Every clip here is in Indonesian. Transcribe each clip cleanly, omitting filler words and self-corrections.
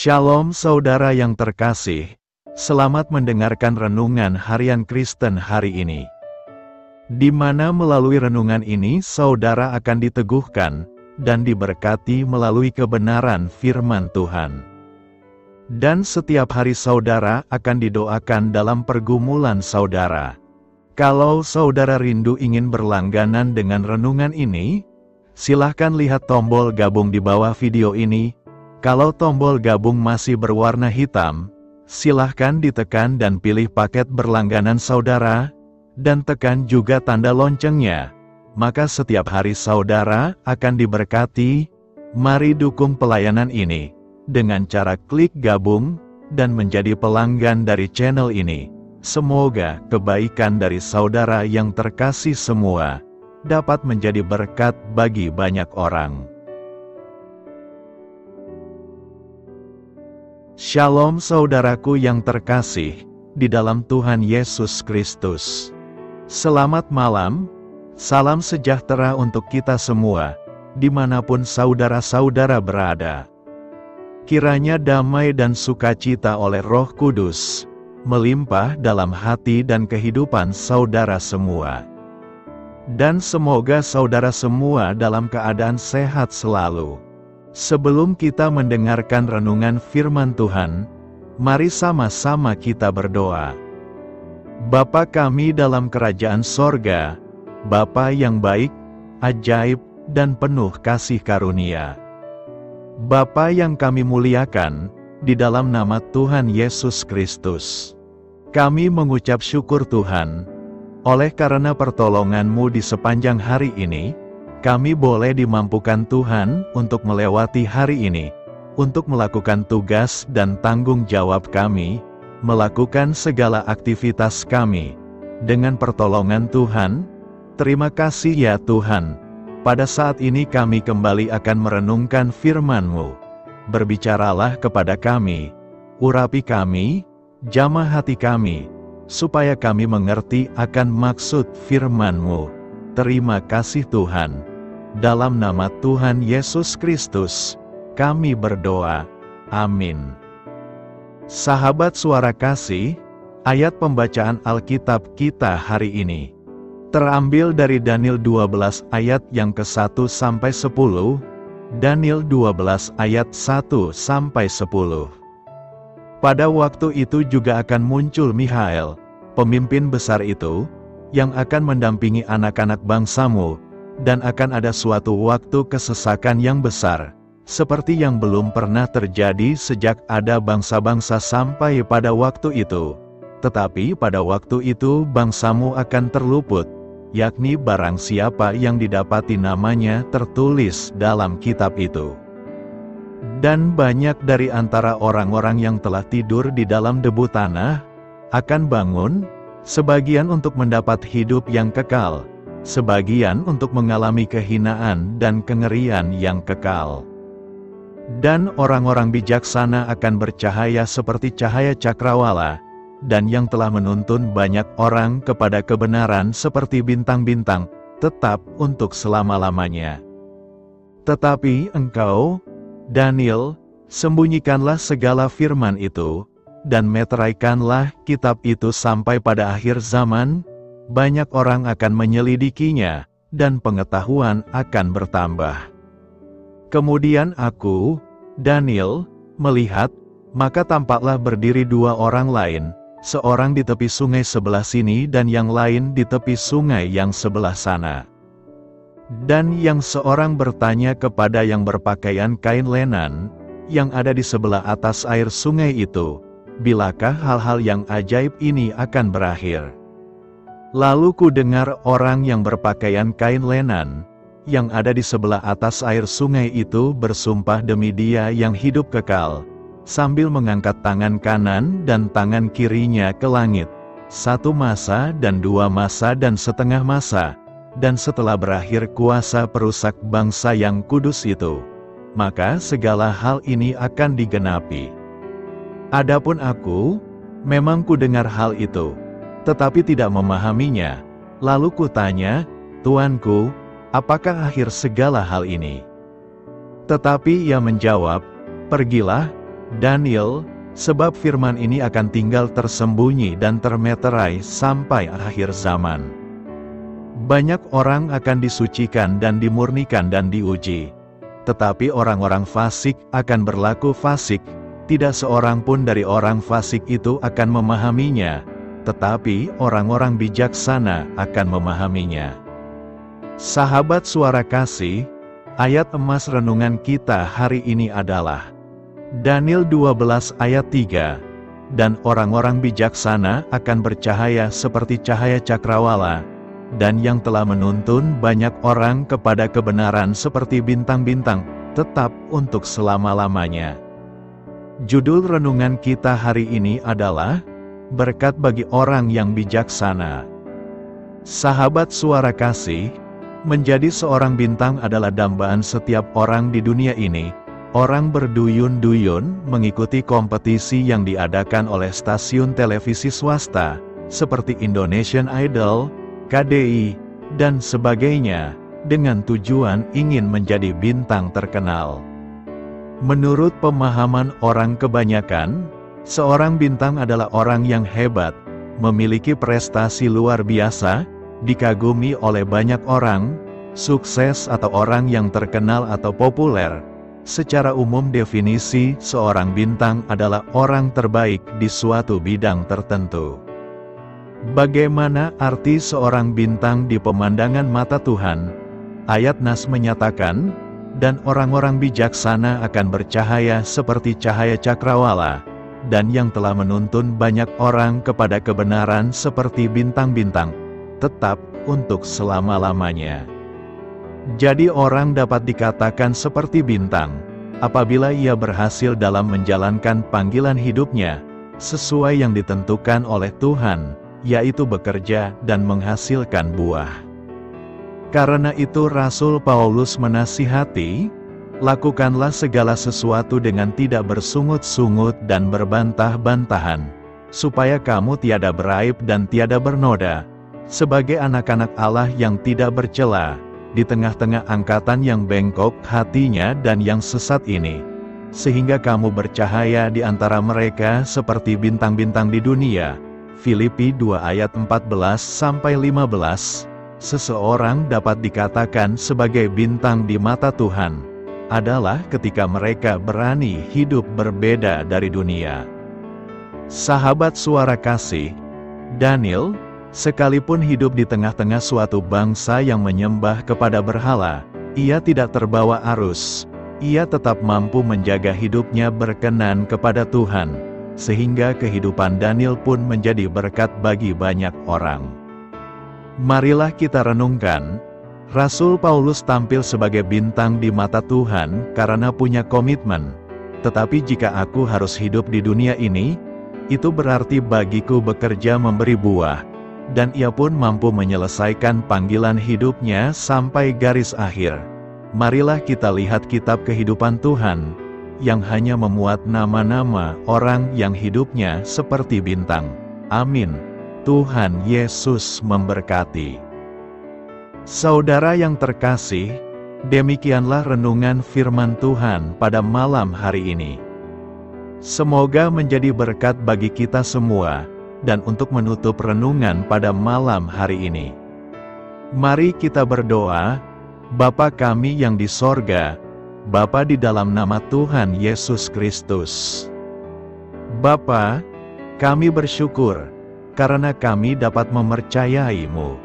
Shalom saudara yang terkasih, selamat mendengarkan renungan harian Kristen hari ini. Di mana melalui renungan ini saudara akan diteguhkan dan diberkati melalui kebenaran firman Tuhan. Dan setiap hari saudara akan didoakan dalam pergumulan saudara. Kalau saudara rindu ingin berlangganan dengan renungan ini, silahkan lihat tombol gabung di bawah video ini. Kalau tombol gabung masih berwarna hitam, silahkan ditekan dan pilih paket berlangganan saudara, dan tekan juga tanda loncengnya. Maka setiap hari saudara akan diberkati. Mari dukung pelayanan ini dengan cara klik gabung dan menjadi pelanggan dari channel ini. Semoga kebaikan dari saudara yang terkasih semua dapat menjadi berkat bagi banyak orang. Shalom saudaraku yang terkasih di dalam Tuhan Yesus Kristus. Selamat malam, salam sejahtera untuk kita semua, dimanapun saudara-saudara berada. Kiranya damai dan sukacita oleh Roh Kudus melimpah dalam hati dan kehidupan saudara semua. Dan semoga saudara semua dalam keadaan sehat selalu. Sebelum kita mendengarkan renungan firman Tuhan, mari sama-sama kita berdoa. Bapa kami dalam kerajaan sorga, Bapa yang baik, ajaib, dan penuh kasih karunia. Bapa yang kami muliakan, di dalam nama Tuhan Yesus Kristus. Kami mengucap syukur Tuhan, oleh karena pertolongan-Mu di sepanjang hari ini, kami boleh dimampukan Tuhan untuk melewati hari ini, untuk melakukan tugas dan tanggung jawab kami, melakukan segala aktivitas kami. Dengan pertolongan Tuhan, terima kasih ya Tuhan. Pada saat ini kami kembali akan merenungkan firman-Mu. Berbicaralah kepada kami, urapi kami, jamah hati kami, supaya kami mengerti akan maksud firman-Mu. Terima kasih Tuhan. Dalam nama Tuhan Yesus Kristus, kami berdoa. Amin. Sahabat suara kasih, ayat pembacaan Alkitab kita hari ini terambil dari Daniel 12 ayat yang ke-1 sampai 10, Daniel 12 ayat 1 sampai 10. Pada waktu itu juga akan muncul Mikhael, pemimpin besar itu, yang akan mendampingi anak-anak bangsamu, dan akan ada suatu waktu kesesakan yang besar, seperti yang belum pernah terjadi sejak ada bangsa-bangsa sampai pada waktu itu. Tetapi pada waktu itu bangsamu akan terluput, yakni barang siapa yang didapati namanya tertulis dalam kitab itu. Dan banyak dari antara orang-orang yang telah tidur di dalam debu tanah, akan bangun, sebagian untuk mendapat hidup yang kekal, sebagian untuk mengalami kehinaan dan kengerian yang kekal. Dan orang-orang bijaksana akan bercahaya seperti cahaya cakrawala, dan yang telah menuntun banyak orang kepada kebenaran seperti bintang-bintang, tetap untuk selama-lamanya. Tetapi engkau, Daniel, sembunyikanlah segala firman itu, dan meteraikanlah kitab itu sampai pada akhir zaman. Banyak orang akan menyelidikinya, dan pengetahuan akan bertambah. Kemudian aku, Daniel, melihat, maka tampaklah berdiri dua orang lain, seorang di tepi sungai sebelah sini dan yang lain di tepi sungai yang sebelah sana. Dan yang seorang bertanya kepada yang berpakaian kain lenan, yang ada di sebelah atas air sungai itu, bilakah hal-hal yang ajaib ini akan berakhir? Lalu ku dengar orang yang berpakaian kain lenan, yang ada di sebelah atas air sungai itu bersumpah demi Dia yang hidup kekal, sambil mengangkat tangan kanan dan tangan kirinya ke langit, 1 masa dan 2 masa dan setengah masa, dan setelah berakhir kuasa perusak bangsa yang kudus itu, maka segala hal ini akan digenapi. Adapun aku, memang ku dengar hal itu, tetapi tidak memahaminya. Lalu kutanya, Tuanku, apakah akhir segala hal ini? Tetapi ia menjawab, Pergilah, Daniel, sebab firman ini akan tinggal tersembunyi dan termeterai sampai akhir zaman. Banyak orang akan disucikan dan dimurnikan dan diuji. Tetapi orang-orang fasik akan berlaku fasik, tidak seorang pun dari orang fasik itu akan memahaminya, tetapi orang-orang bijaksana akan memahaminya. Sahabat Suara Kasih, ayat emas renungan kita hari ini adalah Daniel 12 ayat 3. Dan orang-orang bijaksana akan bercahaya seperti cahaya cakrawala, dan yang telah menuntun banyak orang kepada kebenaran seperti bintang-bintang, tetap untuk selama-lamanya. Judul renungan kita hari ini adalah Berkat bagi orang yang bijaksana. Sahabat Suara Kasih, menjadi seorang bintang adalah dambaan setiap orang di dunia ini. Orang berduyun-duyun mengikuti kompetisi yang diadakan oleh stasiun televisi swasta, seperti Indonesian Idol, KDI, dan sebagainya, dengan tujuan ingin menjadi bintang terkenal. Menurut pemahaman orang kebanyakan, seorang bintang adalah orang yang hebat, memiliki prestasi luar biasa, dikagumi oleh banyak orang, sukses atau orang yang terkenal atau populer. Secara umum definisi seorang bintang adalah orang terbaik di suatu bidang tertentu. Bagaimana arti seorang bintang di pemandangan mata Tuhan? Ayat Nas menyatakan, dan orang-orang bijaksana akan bercahaya seperti cahaya cakrawala, dan yang telah menuntun banyak orang kepada kebenaran seperti bintang-bintang, tetap untuk selama-lamanya. Jadi orang dapat dikatakan seperti bintang, apabila ia berhasil dalam menjalankan panggilan hidupnya, sesuai yang ditentukan oleh Tuhan, yaitu bekerja dan menghasilkan buah. Karena itu Rasul Paulus menasihati, lakukanlah segala sesuatu dengan tidak bersungut-sungut dan berbantah-bantahan, supaya kamu tiada beraib dan tiada bernoda, sebagai anak-anak Allah yang tidak bercela, di tengah-tengah angkatan yang bengkok hatinya dan yang sesat ini, sehingga kamu bercahaya di antara mereka seperti bintang-bintang di dunia. Filipi 2 ayat 14-15. Seseorang dapat dikatakan sebagai bintang di mata Tuhan adalah ketika mereka berani hidup berbeda dari dunia. Sahabat Suara Kasih, Daniel, sekalipun hidup di tengah-tengah suatu bangsa yang menyembah kepada berhala, ia tidak terbawa arus. Ia tetap mampu menjaga hidupnya berkenan kepada Tuhan, sehingga kehidupan Daniel pun menjadi berkat bagi banyak orang. Marilah kita renungkan, Rasul Paulus tampil sebagai bintang di mata Tuhan karena punya komitmen. Tetapi jika aku harus hidup di dunia ini, itu berarti bagiku bekerja memberi buah, dan ia pun mampu menyelesaikan panggilan hidupnya sampai garis akhir. Marilah kita lihat kitab kehidupan Tuhan, yang hanya memuat nama-nama orang yang hidupnya seperti bintang. Amin. Tuhan Yesus memberkati. Saudara yang terkasih, demikianlah renungan firman Tuhan pada malam hari ini. Semoga menjadi berkat bagi kita semua, dan untuk menutup renungan pada malam hari ini, mari kita berdoa. Bapa kami yang di sorga, Bapa di dalam nama Tuhan Yesus Kristus. Bapa, kami bersyukur, karena kami dapat mempercayai-Mu,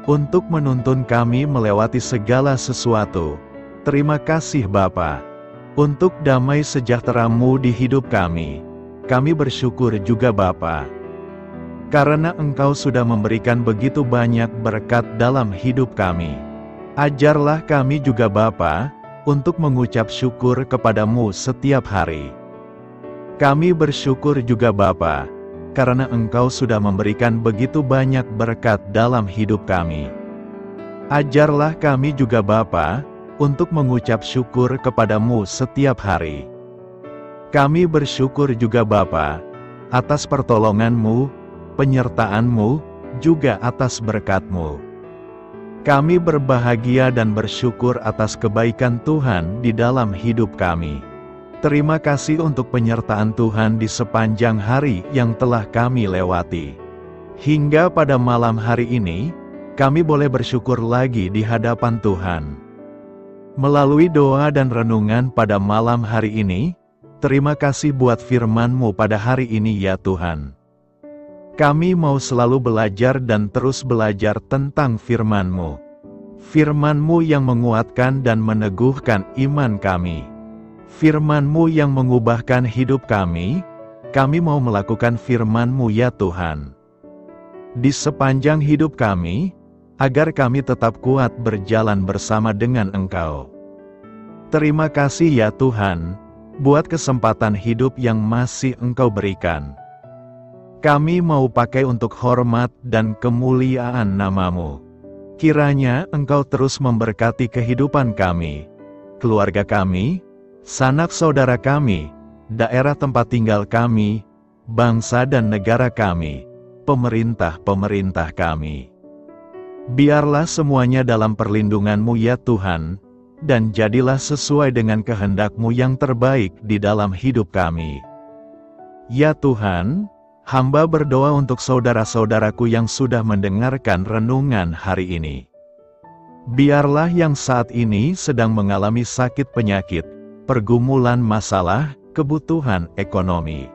untuk menuntun kami melewati segala sesuatu. Terima kasih Bapa, untuk damai sejahtera-Mu di hidup kami. Kami bersyukur juga Bapa, karena Engkau sudah memberikan begitu banyak berkat dalam hidup kami. Ajarlah kami juga Bapa, untuk mengucap syukur kepadamu setiap hari. Kami bersyukur juga Bapa, karena Engkau sudah memberikan begitu banyak berkat dalam hidup kami. Ajarlah kami juga Bapa, untuk mengucap syukur kepadamu setiap hari. Kami bersyukur juga Bapa, atas pertolongan-Mu, penyertaan-Mu, juga atas berkat-Mu. Kami berbahagia dan bersyukur atas kebaikan Tuhan di dalam hidup kami. Terima kasih untuk penyertaan Tuhan di sepanjang hari yang telah kami lewati. Hingga pada malam hari ini, kami boleh bersyukur lagi di hadapan Tuhan. Melalui doa dan renungan pada malam hari ini, terima kasih buat firman-Mu pada hari ini ya Tuhan. Kami mau selalu belajar dan terus belajar tentang firman-Mu. Firman-Mu yang menguatkan dan meneguhkan iman kami. Firman-Mu yang mengubahkan hidup kami mau melakukan firman-Mu ya Tuhan. Di sepanjang hidup kami, agar kami tetap kuat berjalan bersama dengan Engkau. Terima kasih ya Tuhan, buat kesempatan hidup yang masih Engkau berikan. Kami mau pakai untuk hormat dan kemuliaan nama-Mu. Kiranya Engkau terus memberkati kehidupan kami, keluarga kami, sanak saudara kami, daerah tempat tinggal kami, bangsa dan negara kami, pemerintah-pemerintah kami. Biarlah semuanya dalam perlindungan-Mu ya Tuhan, dan jadilah sesuai dengan kehendak-Mu yang terbaik di dalam hidup kami. Ya Tuhan, hamba berdoa untuk saudara-saudaraku yang sudah mendengarkan renungan hari ini. Biarlah yang saat ini sedang mengalami sakit penyakit, pergumulan masalah, kebutuhan ekonomi.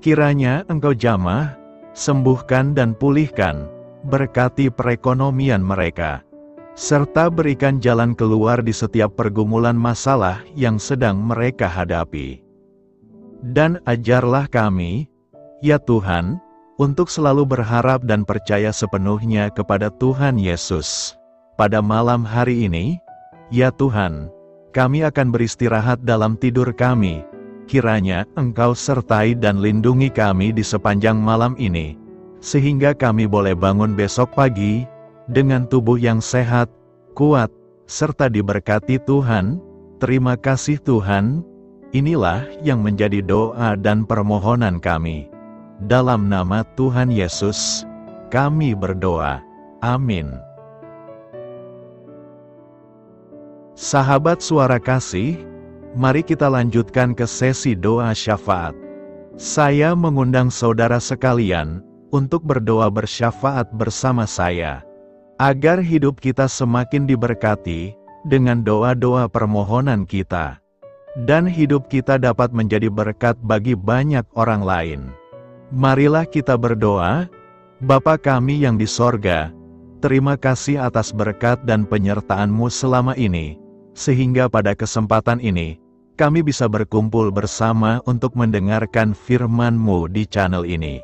Kiranya Engkau jamah, sembuhkan dan pulihkan, berkati perekonomian mereka, serta berikan jalan keluar di setiap pergumulan masalah yang sedang mereka hadapi. Dan ajarlah kami, ya Tuhan, untuk selalu berharap dan percaya sepenuhnya kepada Tuhan Yesus. Pada malam hari ini, ya Tuhan, kami akan beristirahat dalam tidur kami. Kiranya Engkau sertai dan lindungi kami di sepanjang malam ini, sehingga kami boleh bangun besok pagi dengan tubuh yang sehat, kuat, serta diberkati Tuhan. Terima kasih Tuhan. Inilah yang menjadi doa dan permohonan kami. Dalam nama Tuhan Yesus, kami berdoa. Amin. Sahabat Suara Kasih, mari kita lanjutkan ke sesi doa syafaat. Saya mengundang saudara sekalian untuk berdoa bersyafaat bersama saya, agar hidup kita semakin diberkati dengan doa-doa permohonan kita, dan hidup kita dapat menjadi berkat bagi banyak orang lain. Marilah kita berdoa. Bapa kami yang di sorga, terima kasih atas berkat dan penyertaan-Mu selama ini, sehingga pada kesempatan ini, kami bisa berkumpul bersama untuk mendengarkan firman-Mu di channel ini.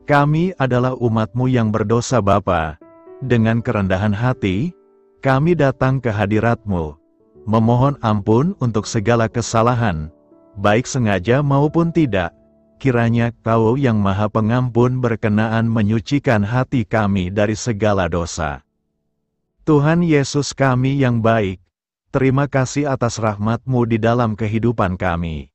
Kami adalah umat-Mu yang berdosa Bapa. Dengan kerendahan hati, kami datang ke hadirat-Mu, memohon ampun untuk segala kesalahan, baik sengaja maupun tidak. Kiranya Kau yang Maha Pengampun berkenaan menyucikan hati kami dari segala dosa. Tuhan Yesus kami yang baik, terima kasih atas rahmat-Mu di dalam kehidupan kami.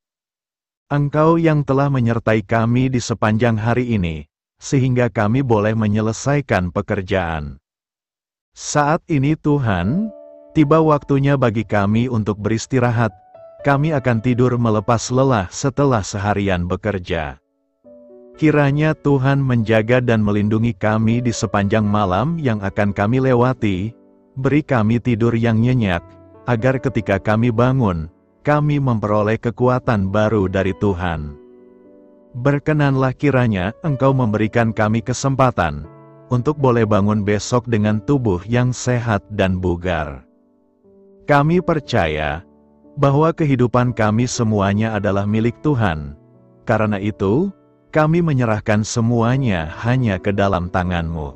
Engkau yang telah menyertai kami di sepanjang hari ini, sehingga kami boleh menyelesaikan pekerjaan. Saat ini Tuhan, tiba waktunya bagi kami untuk beristirahat. Kami akan tidur melepas lelah setelah seharian bekerja. Kiranya Tuhan menjaga dan melindungi kami di sepanjang malam yang akan kami lewati. Beri kami tidur yang nyenyak, agar ketika kami bangun, kami memperoleh kekuatan baru dari Tuhan. Berkenanlah kiranya Engkau memberikan kami kesempatan untuk boleh bangun besok dengan tubuh yang sehat dan bugar. Kami percaya bahwa kehidupan kami semuanya adalah milik Tuhan. Karena itu, kami menyerahkan semuanya hanya ke dalam tangan-Mu.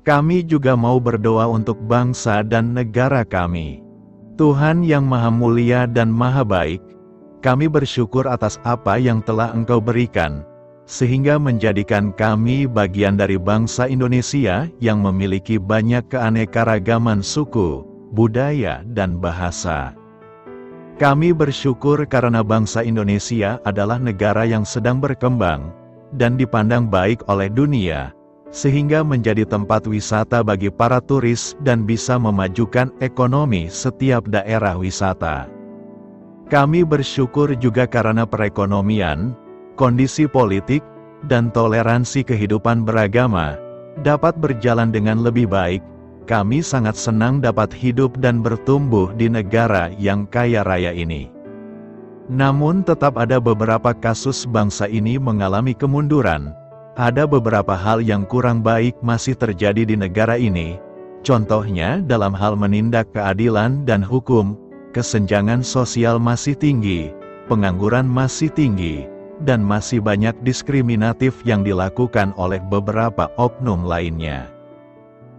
Kami juga mau berdoa untuk bangsa dan negara kami. Tuhan yang Maha Mulia dan Maha Baik, kami bersyukur atas apa yang telah Engkau berikan, sehingga menjadikan kami bagian dari bangsa Indonesia yang memiliki banyak keanekaragaman suku, budaya, dan bahasa. Kami bersyukur karena bangsa Indonesia adalah negara yang sedang berkembang, dan dipandang baik oleh dunia, sehingga menjadi tempat wisata bagi para turis dan bisa memajukan ekonomi setiap daerah wisata. Kami bersyukur juga karena perekonomian, kondisi politik, dan toleransi kehidupan beragama dapat berjalan dengan lebih baik. Kami sangat senang dapat hidup dan bertumbuh di negara yang kaya raya ini. Namun tetap ada beberapa kasus bangsa ini mengalami kemunduran. Ada beberapa hal yang kurang baik masih terjadi di negara ini. Contohnya dalam hal menindak keadilan dan hukum, kesenjangan sosial masih tinggi, pengangguran masih tinggi, dan masih banyak diskriminatif yang dilakukan oleh beberapa oknum lainnya.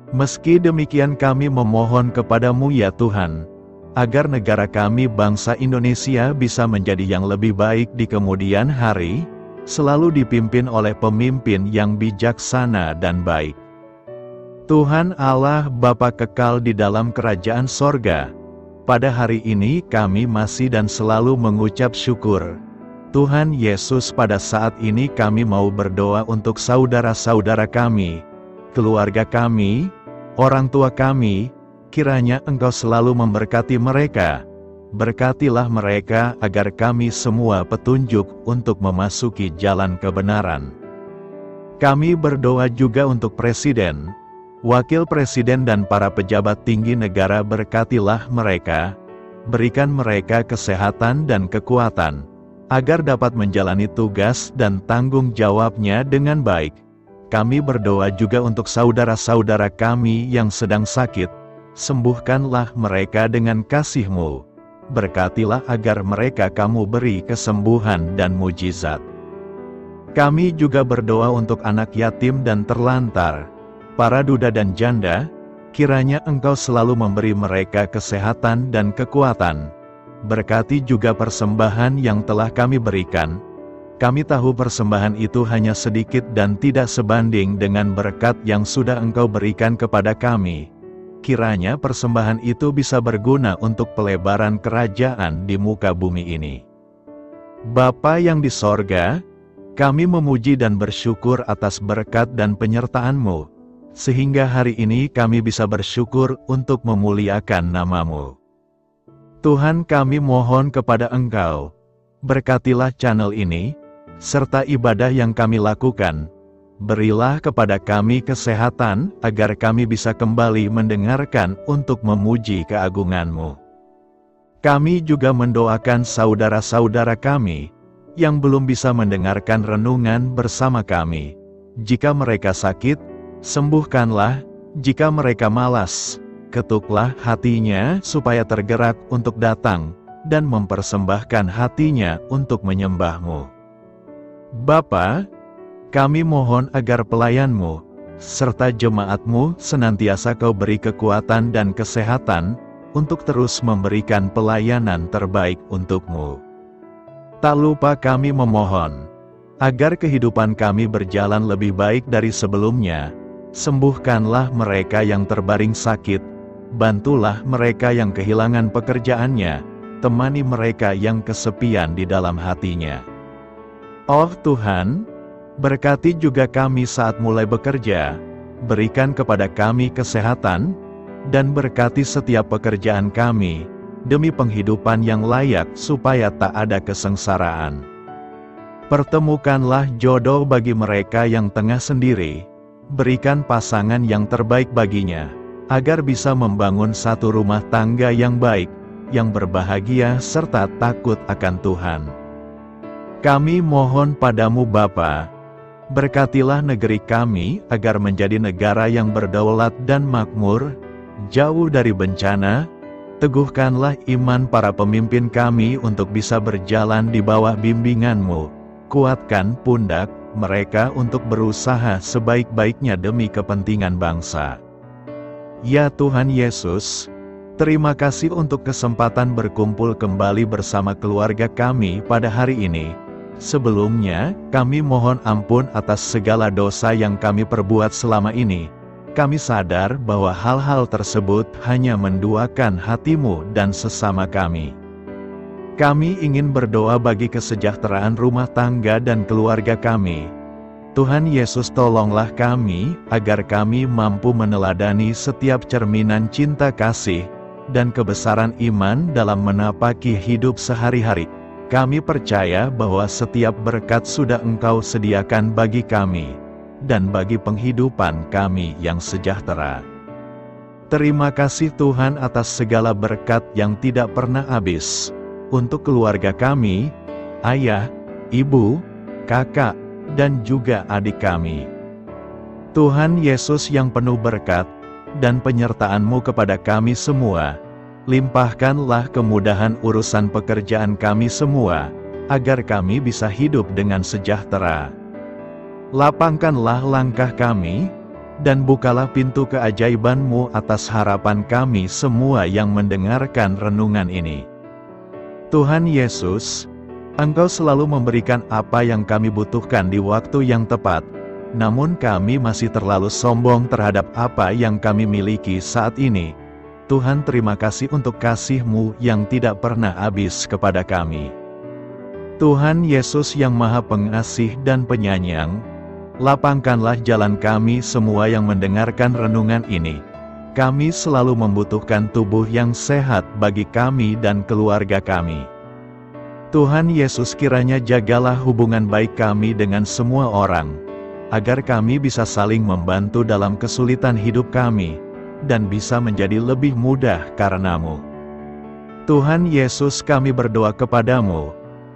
Meski demikian kami memohon kepadamu ya Tuhan, agar negara kami bangsa Indonesia bisa menjadi yang lebih baik di kemudian hari, selalu dipimpin oleh pemimpin yang bijaksana dan baik. Tuhan Allah Bapa kekal di dalam kerajaan sorga, pada hari ini kami masih dan selalu mengucap syukur. Tuhan Yesus, pada saat ini kami mau berdoa untuk saudara-saudara kami, keluarga kami, orang tua kami, kiranya Engkau selalu memberkati mereka. Berkatilah mereka agar kami semua petunjuk untuk memasuki jalan kebenaran. Kami berdoa juga untuk Presiden, Wakil Presiden dan para pejabat tinggi negara. Berkatilah mereka, berikan mereka kesehatan dan kekuatan, agar dapat menjalani tugas dan tanggung jawabnya dengan baik. Kami berdoa juga untuk saudara-saudara kami yang sedang sakit, sembuhkanlah mereka dengan kasih-Mu. Berkatilah agar mereka Kamu beri kesembuhan dan mujizat. Kami juga berdoa untuk anak yatim dan terlantar, para duda dan janda, kiranya Engkau selalu memberi mereka kesehatan dan kekuatan. Berkati juga persembahan yang telah kami berikan. Kami tahu persembahan itu hanya sedikit dan tidak sebanding dengan berkat yang sudah Engkau berikan kepada kami. Kiranya persembahan itu bisa berguna untuk pelebaran kerajaan di muka bumi ini. Bapa yang di sorga, kami memuji dan bersyukur atas berkat dan penyertaan-Mu, sehingga hari ini kami bisa bersyukur untuk memuliakan nama-Mu. Tuhan, kami mohon kepada Engkau, berkatilah channel ini, serta ibadah yang kami lakukan. Berilah kepada kami kesehatan, agar kami bisa kembali mendengarkan untuk memuji keagungan-Mu. Kami juga mendoakan saudara-saudara kami, yang belum bisa mendengarkan renungan bersama kami. Jika mereka sakit, sembuhkanlah. Jika mereka malas, ketuklah hatinya supaya tergerak untuk datang, dan mempersembahkan hatinya untuk menyembah-Mu. Bapa, kami mohon agar pelayan-Mu, serta jemaat-Mu senantiasa Kau beri kekuatan dan kesehatan, untuk terus memberikan pelayanan terbaik untuk-Mu. Tak lupa kami memohon, agar kehidupan kami berjalan lebih baik dari sebelumnya. Sembuhkanlah mereka yang terbaring sakit, bantulah mereka yang kehilangan pekerjaannya, temani mereka yang kesepian di dalam hatinya. Oh Tuhan, berkati juga kami saat mulai bekerja, berikan kepada kami kesehatan, dan berkati setiap pekerjaan kami, demi penghidupan yang layak supaya tak ada kesengsaraan. Pertemukanlah jodoh bagi mereka yang tengah sendiri, berikan pasangan yang terbaik baginya, agar bisa membangun satu rumah tangga yang baik, yang berbahagia serta takut akan Tuhan. Kami mohon padamu Bapa, berkatilah negeri kami agar menjadi negara yang berdaulat dan makmur, jauh dari bencana. Teguhkanlah iman para pemimpin kami untuk bisa berjalan di bawah bimbingan-Mu. Kuatkan pundak mereka untuk berusaha sebaik-baiknya demi kepentingan bangsa. Ya Tuhan Yesus, terima kasih untuk kesempatan berkumpul kembali bersama keluarga kami pada hari ini. Sebelumnya, kami mohon ampun atas segala dosa yang kami perbuat selama ini. Kami sadar bahwa hal-hal tersebut hanya menduakan hati-Mu dan sesama kami. Kami ingin berdoa bagi kesejahteraan rumah tangga dan keluarga kami. Tuhan Yesus, tolonglah kami, agar kami mampu meneladani setiap cerminan cinta kasih, dan kebesaran iman dalam menapaki hidup sehari-hari. Kami percaya bahwa setiap berkat sudah Engkau sediakan bagi kami, dan bagi penghidupan kami yang sejahtera. Terima kasih Tuhan atas segala berkat yang tidak pernah habis, untuk keluarga kami, ayah, ibu, kakak, dan juga adik kami. Tuhan Yesus yang penuh berkat, dan penyertaan-Mu kepada kami semua, limpahkanlah kemudahan urusan pekerjaan kami semua, agar kami bisa hidup dengan sejahtera. Lapangkanlah langkah kami, dan bukalah pintu keajaiban-Mu atas harapan kami semua yang mendengarkan renungan ini. Tuhan Yesus, Engkau selalu memberikan apa yang kami butuhkan di waktu yang tepat, namun kami masih terlalu sombong terhadap apa yang kami miliki saat ini. Tuhan, terima kasih untuk kasih-Mu yang tidak pernah habis kepada kami. Tuhan Yesus yang Maha Pengasih dan Penyayang, lapangkanlah jalan kami semua yang mendengarkan renungan ini. Kami selalu membutuhkan tubuh yang sehat bagi kami dan keluarga kami. Tuhan Yesus, kiranya jagalah hubungan baik kami dengan semua orang, agar kami bisa saling membantu dalam kesulitan hidup kami, dan bisa menjadi lebih mudah karena-Mu. Tuhan Yesus, kami berdoa kepada-Mu,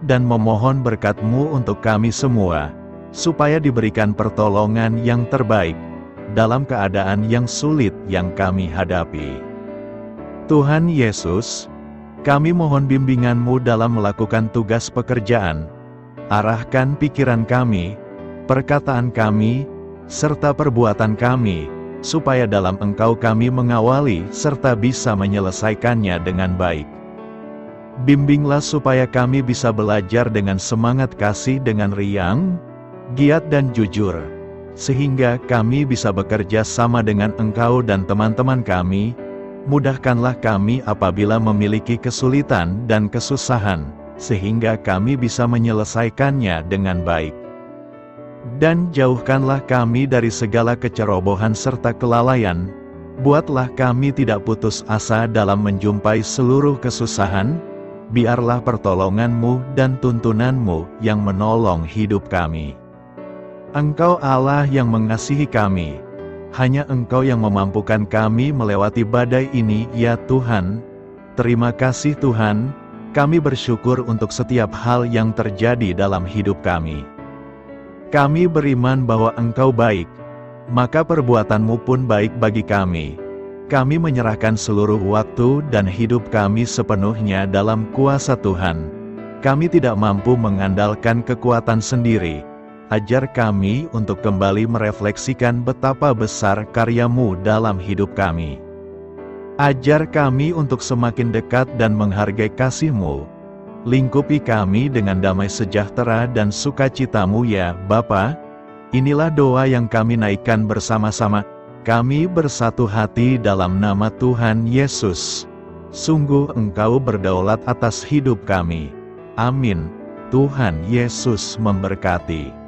dan memohon berkat-Mu untuk kami semua, supaya diberikan pertolongan yang terbaik, dalam keadaan yang sulit yang kami hadapi. Tuhan Yesus, kami mohon bimbingan-Mu dalam melakukan tugas pekerjaan. Arahkan pikiran kami, perkataan kami, serta perbuatan kami, supaya dalam Engkau kami mengawali serta bisa menyelesaikannya dengan baik. Bimbinglah supaya kami bisa belajar dengan semangat kasih dengan riang, giat dan jujur, sehingga kami bisa bekerja sama dengan Engkau dan teman-teman kami. Mudahkanlah kami apabila memiliki kesulitan dan kesusahan, sehingga kami bisa menyelesaikannya dengan baik. Dan jauhkanlah kami dari segala kecerobohan serta kelalaian. Buatlah kami tidak putus asa dalam menjumpai seluruh kesusahan. Biarlah pertolongan-Mu dan tuntunan-Mu yang menolong hidup kami. Engkau Allah yang mengasihi kami. Hanya Engkau yang memampukan kami melewati badai ini, ya Tuhan. Terima kasih Tuhan, kami bersyukur untuk setiap hal yang terjadi dalam hidup kami. Kami beriman bahwa Engkau baik, maka perbuatan-Mu pun baik bagi kami. Kami menyerahkan seluruh waktu dan hidup kami sepenuhnya dalam kuasa Tuhan. Kami tidak mampu mengandalkan kekuatan sendiri. Ajar kami untuk kembali merefleksikan betapa besar karya-Mu dalam hidup kami. Ajar kami untuk semakin dekat dan menghargai kasih-Mu. Lingkupi kami dengan damai sejahtera dan sukacita-Mu ya Bapa. Inilah doa yang kami naikkan bersama-sama. Kami bersatu hati dalam nama Tuhan Yesus. Sungguh Engkau berdaulat atas hidup kami. Amin. Tuhan Yesus memberkati.